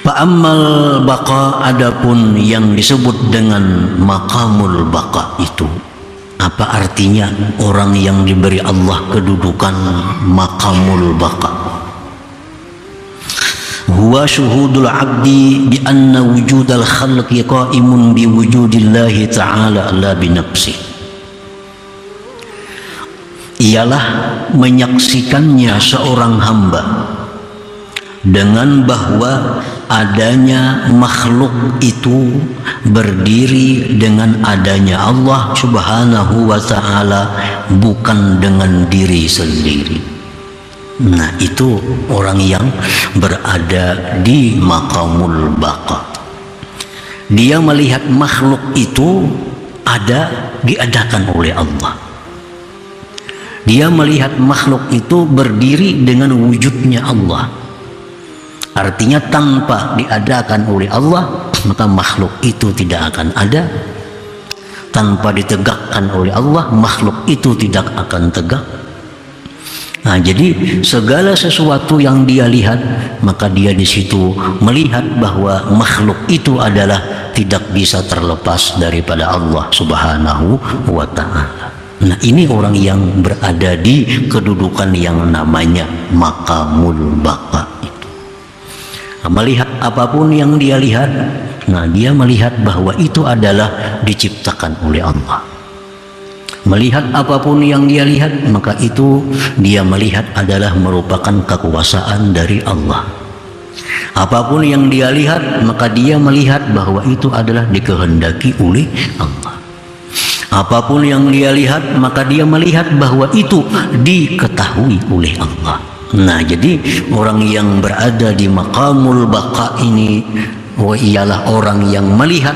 Fa ammal baqa, adapun yang disebut dengan maqamul baqa itu apa artinya? Orang yang diberi Allah kedudukan maqamul baqa, huwa syuhudul abdi bi anna wujudal khalqi qa'imun bi wujudillahi ta'ala la bi nafsi, ialah menyaksikannya seorang hamba dengan bahwa adanya makhluk itu berdiri dengan adanya Allah Subhanahu wa ta'ala, bukan dengan diri sendiri. Nah, itu orang yang berada di maqamul baqa. Dia melihat makhluk itu diadakan oleh Allah. Dia melihat makhluk itu berdiri dengan wujudnya Allah. Artinya tanpa diadakan oleh Allah, maka makhluk itu tidak akan ada. Tanpa ditegakkan oleh Allah, makhluk itu tidak akan tegak. Nah, jadi segala sesuatu yang dia lihat, maka dia di situ melihat bahwa makhluk itu adalah tidak bisa terlepas daripada Allah Subhanahu wa ta'ala. Nah, ini orang yang berada di kedudukan yang namanya maqamul baqa. Melihat apapun yang dia lihat, nah dia melihat bahwa itu adalah diciptakan oleh Allah. Melihat apapun yang dia lihat, maka itu dia melihat adalah merupakan kekuasaan dari Allah. Apapun yang dia lihat, maka dia melihat bahwa itu adalah dikehendaki oleh Allah. Apapun yang dia lihat, maka dia melihat bahwa itu diketahui oleh Allah. Nah, jadi orang yang berada di maqamul baqa ini ialah orang yang melihat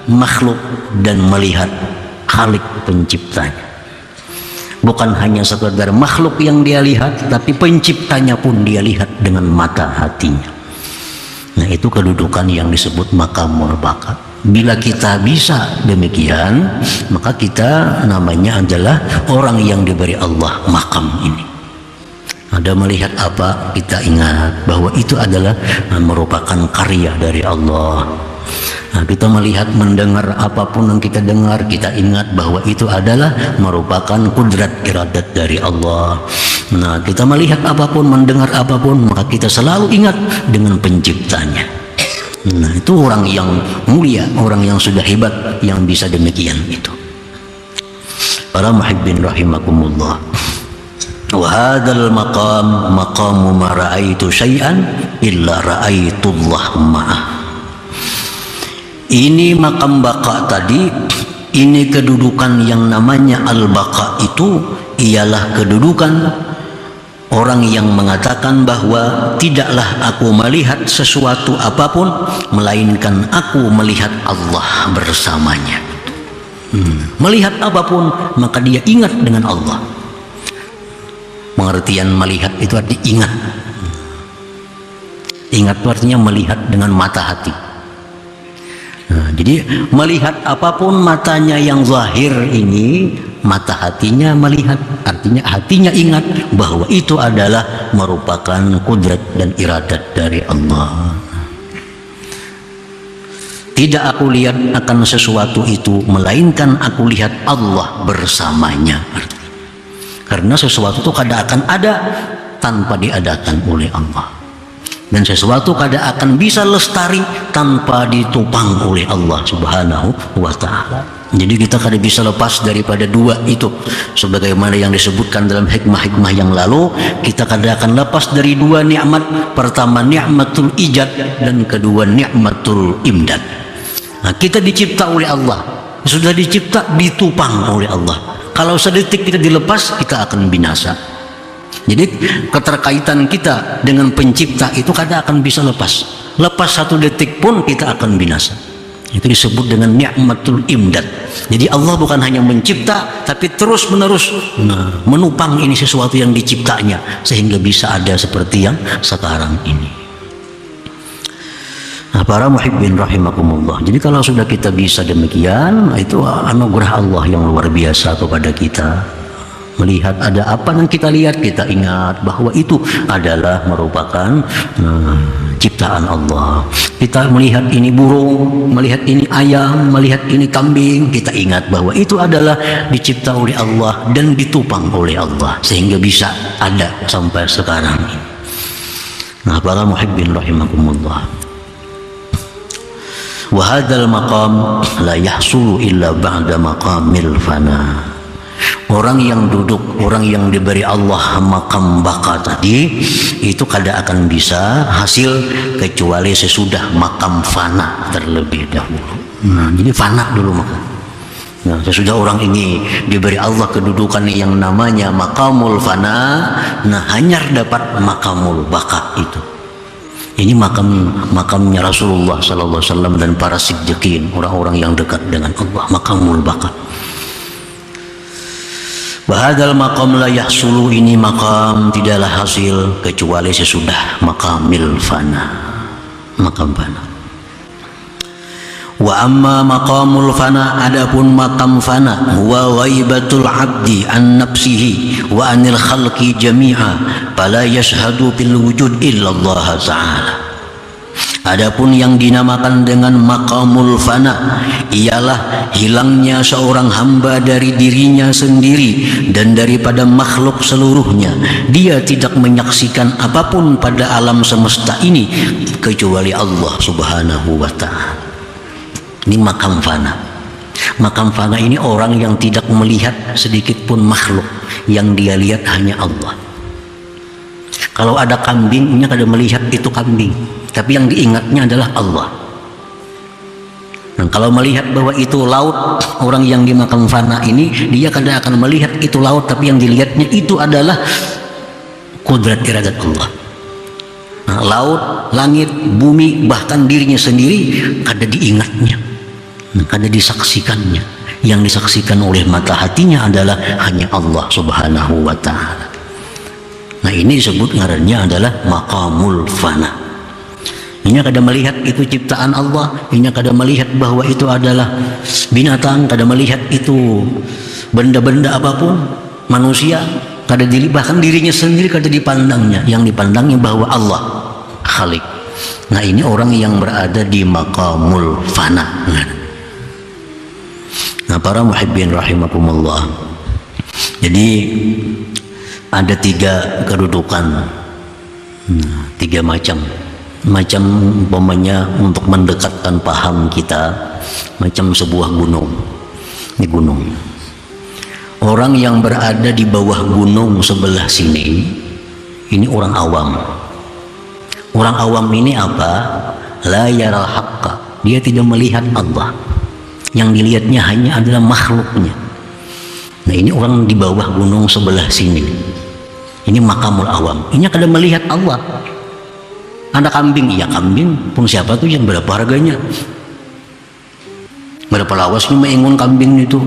makhluk dan melihat Khalik penciptanya. Bukan hanya sekedar makhluk yang dia lihat, tapi penciptanya pun dia lihat dengan mata hatinya. Nah, itu kedudukan yang disebut maqamul baqa. Bila kita bisa demikian, maka kita namanya adalah orang yang diberi Allah maqam ini. Ada melihat apa, kita ingat bahwa itu adalah merupakan karya dari Allah. Nah, kita melihat, mendengar apapun yang kita dengar, kita ingat bahwa itu adalah merupakan kudrat iradat dari Allah. Nah, kita melihat apapun, mendengar apapun, maka kita selalu ingat dengan penciptanya. Nah, itu orang yang mulia, orang yang sudah hebat, yang bisa demikian itu. Para muhibbin rahimakumullah. Wa hadzal maqam maqamu ma ra'aitu syai'an illa ra'aitullah ma'ah. Ini makam baqa tadi, ini kedudukan yang namanya al-baqa itu ialah kedudukan orang yang mengatakan bahwa tidaklah aku melihat sesuatu apapun melainkan aku melihat Allah bersamanya. Melihat apapun maka dia ingat dengan Allah. Pengertian melihat itu artinya ingat. Ingat itu artinya melihat dengan mata hati. Nah, jadi melihat apapun matanya yang zahir ini, mata hatinya melihat. Artinya hatinya ingat bahwa itu adalah merupakan kudrat dan iradat dari Allah. Tidak aku lihat akan sesuatu itu melainkan aku lihat Allah bersamanya. Karena sesuatu itu kadang akan ada tanpa diadakan oleh Allah, dan sesuatu kadang akan bisa lestari tanpa ditopang oleh Allah Subhanahu wa ta'ala. Jadi kita kadang bisa lepas daripada dua itu, sebagaimana yang disebutkan dalam hikmah-hikmah yang lalu. Kita kadang akan lepas dari dua nikmat, pertama nikmatul ijad dan kedua nikmatul imdad. Nah, kita dicipta oleh Allah, sudah dicipta ditopang oleh Allah. Kalau sedetik kita dilepas, kita akan binasa. Jadi keterkaitan kita dengan pencipta itu kadang akan bisa lepas. Lepas satu detik pun kita akan binasa. Itu disebut dengan ni'matul imdad. Jadi Allah bukan hanya mencipta, tapi terus menerus menupang ini sesuatu yang diciptanya, sehingga bisa ada seperti yang sekarang ini. Nah, para muhibbin rahimakumullah. Jadi kalau sudah kita bisa demikian, itu anugerah Allah yang luar biasa kepada kita. Melihat ada apa yang kita lihat, kita ingat bahwa itu adalah merupakan ciptaan Allah. Kita melihat ini burung, melihat ini ayam, melihat ini kambing, kita ingat bahwa itu adalah dicipta oleh Allah dan ditupang oleh Allah sehingga bisa ada sampai sekarang ini. Nah, para muhibbin rahimakumullah, wa hadzal maqam la yahsulu illa ba'da maqamil fana. Orang yang duduk, orang yang diberi Allah makam baka tadi, itu kada akan bisa hasil kecuali sesudah makam fana terlebih dahulu. Nah, jadi fana dulu maka. Nah, sesudah orang ini diberi Allah kedudukan yang namanya makamul fana, nah hanyar dapat makamul baka itu. Ini makamnya Rasulullah sallallahu alaihi wasallam dan para siddiqin, orang-orang yang dekat dengan Allah, makamul baka. Bahadal maqam la yahsulu, ini maqam tidaklah hasil kecuali sesudah maqamil fana, maqam fana. Wa amma maqamul fana, adapun maqam fana, huwa ghaibatul abdi an nafsihi wa anil khalqi jami'a, fala yashhadu bil wujud illa Allah ta'ala. Adapun yang dinamakan dengan maqamul fana ialah hilangnya seorang hamba dari dirinya sendiri dan daripada makhluk seluruhnya. Dia tidak menyaksikan apapun pada alam semesta ini kecuali Allah subhanahu wa ta'ala. Ini makam fana. Makam fana ini orang yang tidak melihat sedikit pun makhluk, yang dia lihat hanya Allah. Kalau ada kambing, dia kada melihat itu kambing, tapi yang diingatnya adalah Allah. Nah, kalau melihat bahwa itu laut, orang yang di makam fana ini, dia kada akan melihat itu laut, tapi yang dilihatnya itu adalah kudrat iradat Allah. Nah, laut, langit, bumi, bahkan dirinya sendiri kada diingatnya, kada disaksikannya. Yang disaksikan oleh mata hatinya adalah hanya Allah subhanahu wa ta'ala. Nah, ini disebut ngarannya adalah maqamul fana. Ini kada melihat itu ciptaan Allah, ini kada melihat bahwa itu adalah binatang, kada melihat itu benda-benda apapun, manusia, kada bahkan dirinya sendiri kada dipandangnya. Yang dipandangnya bahwa Allah Khalik. Nah, ini orang yang berada di maqamul fana. Nah, para muhibbin rahimakumullah, jadi ada 3 kedudukan, 3 macam umpamanya untuk mendekatkan paham kita, macam sebuah gunung. Ini gunung, orang yang berada di bawah gunung sebelah sini, ini orang awam. Orang awam ini apa? La yaral haqqa, dia tidak melihat Allah, yang dilihatnya hanya adalah makhluknya. Nah, ini orang di bawah gunung sebelah sini, ini makamul awam, ini kada melihat Allah. Ada kambing, iya kambing pun siapa tuh yang berapa harganya, berapa lawasnya mengingun kambing itu.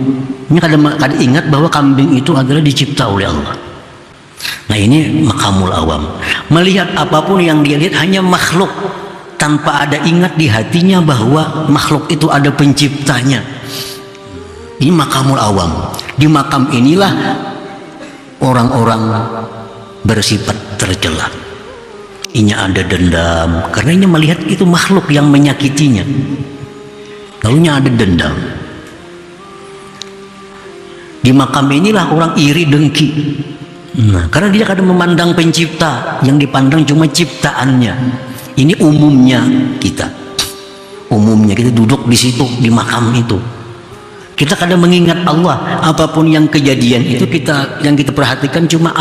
Ini kada ingat bahwa kambing itu adalah dicipta oleh Allah. Nah, ini makamul awam, melihat apapun yang dia lihat hanya makhluk, tanpa ada ingat di hatinya bahwa makhluk itu ada penciptanya. Ini makamul awam. Di makam inilah orang-orang bersifat tercela. Ini ada dendam karena ini melihat itu makhluk yang menyakitinya, lalunya ada dendam. Di makam inilah orang iri dengki. Nah, karena dia kadang memandang pencipta, yang dipandang cuma ciptaannya. Ini umumnya kita duduk di situ, di makam itu. Kita kadang mengingat Allah, apapun yang kejadian itu yang kita perhatikan cuma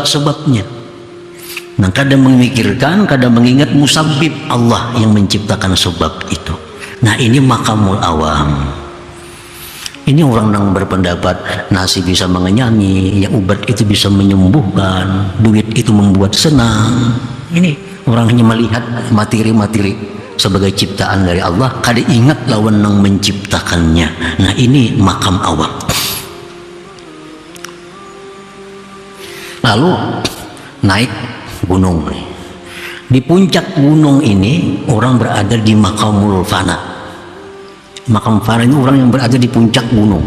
sebabnya. Nah, kadang memikirkan, kadang mengingat musabbib Allah yang menciptakan sebab itu. Nah, ini makamul awam. Ini orang yang berpendapat nasi bisa mengenyangi, yang obat itu bisa menyembuhkan, duit itu membuat senang. Ini orang hanya melihat materi-materi sebagai ciptaan dari Allah, kada ingat lawan yang menciptakannya. Nah, ini makam awam. Lalu naik gunung. Di puncak gunung ini orang berada di makamul fana. Makam fana ini orang yang berada di puncak gunung.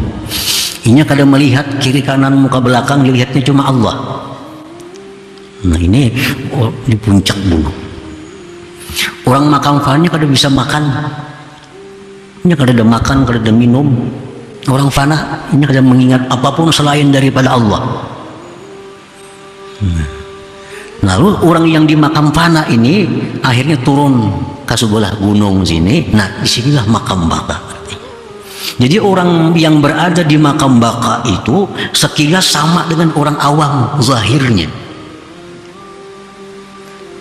Inya kada melihat kiri kanan muka belakang, dilihatnya cuma Allah. Nah ini di puncak gunung. Orang makan fananya kada bisa makan. Inya kada ada makan, kada ada minum. Orang fana, inya kada mengingat apapun selain daripada Allah. Lalu orang yang di makam fana ini akhirnya turun ke sebelah gunung sini. Nah disinilah makam baka. Jadi orang yang berada di makam baka itu sekilas sama dengan orang awam zahirnya.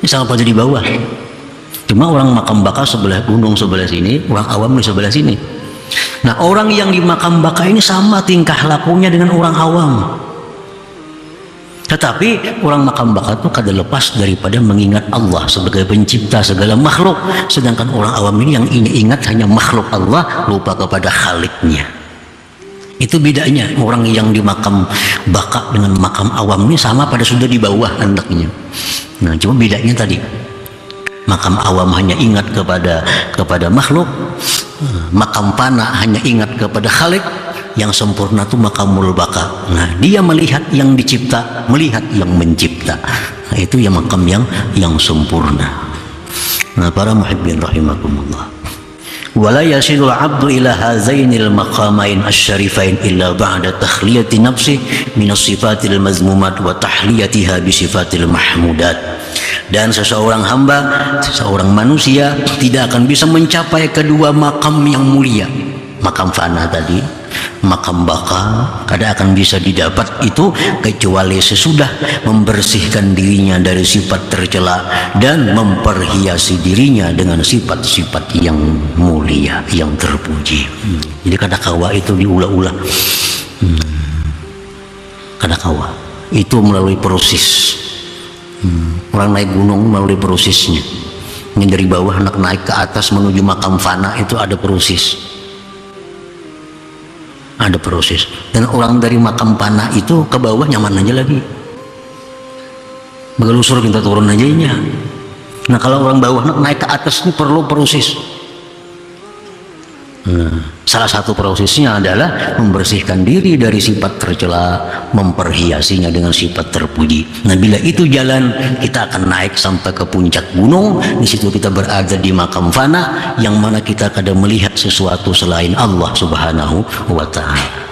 Sama pada di bawah. Cuma orang makam baka sebelah gunung sebelah sini, orang awam di sebelah sini. Nah orang yang di makam baka ini sama tingkah lakunya dengan orang awam. Tetapi orang makam baka itu kada lepas daripada mengingat Allah sebagai pencipta segala makhluk. Sedangkan orang awam ini yang ingat hanya makhluk Allah, lupa kepada Khaliknya. Itu bedanya orang yang di makam baka dengan makam awam ini sama pada sudah di bawah hendaknya. Nah cuma bedanya tadi, makam awam hanya ingat kepada makhluk, makam fana hanya ingat kepada Khalik. Yang sempurna itu makamul baka. Nah dia melihat yang dicipta, melihat yang mencipta. Nah, itu yang makam yang sempurna. Nah para muhibbin rahimakumullah, wala yasilul abdu ila hazainil maqamain asyarifain illa ba'da takhliyati nafsi minas sifatil mazmumat wa tahliyatiha bi sifatil mahmudat. Dan seseorang hamba, seseorang manusia tidak akan bisa mencapai kedua makam yang mulia. Makam fana tadi, makam baka, kada akan bisa didapat itu kecuali sesudah membersihkan dirinya dari sifat tercela dan memperhiasi dirinya dengan sifat-sifat yang mulia, yang terpuji. Jadi kada kawa itu diulah-ulah. Kada kawa itu melalui proses. Orang naik gunung melalui prosesnya. Ini dari bawah nak naik ke atas menuju makam fana itu ada proses. Ada proses. Dan orang dari makam fana itu ke bawah nyaman aja lagi. Begelusur kita turun aja nya. Nah kalau orang bawah nak naik ke atas ini perlu proses. Salah satu prosesnya adalah membersihkan diri dari sifat tercela, memperhiasinya dengan sifat terpuji. Nah bila itu jalan, kita akan naik sampai ke puncak gunung. Di situ kita berada di makam fana, yang mana kita kadang melihat sesuatu selain Allah Subhanahu wa Ta'ala.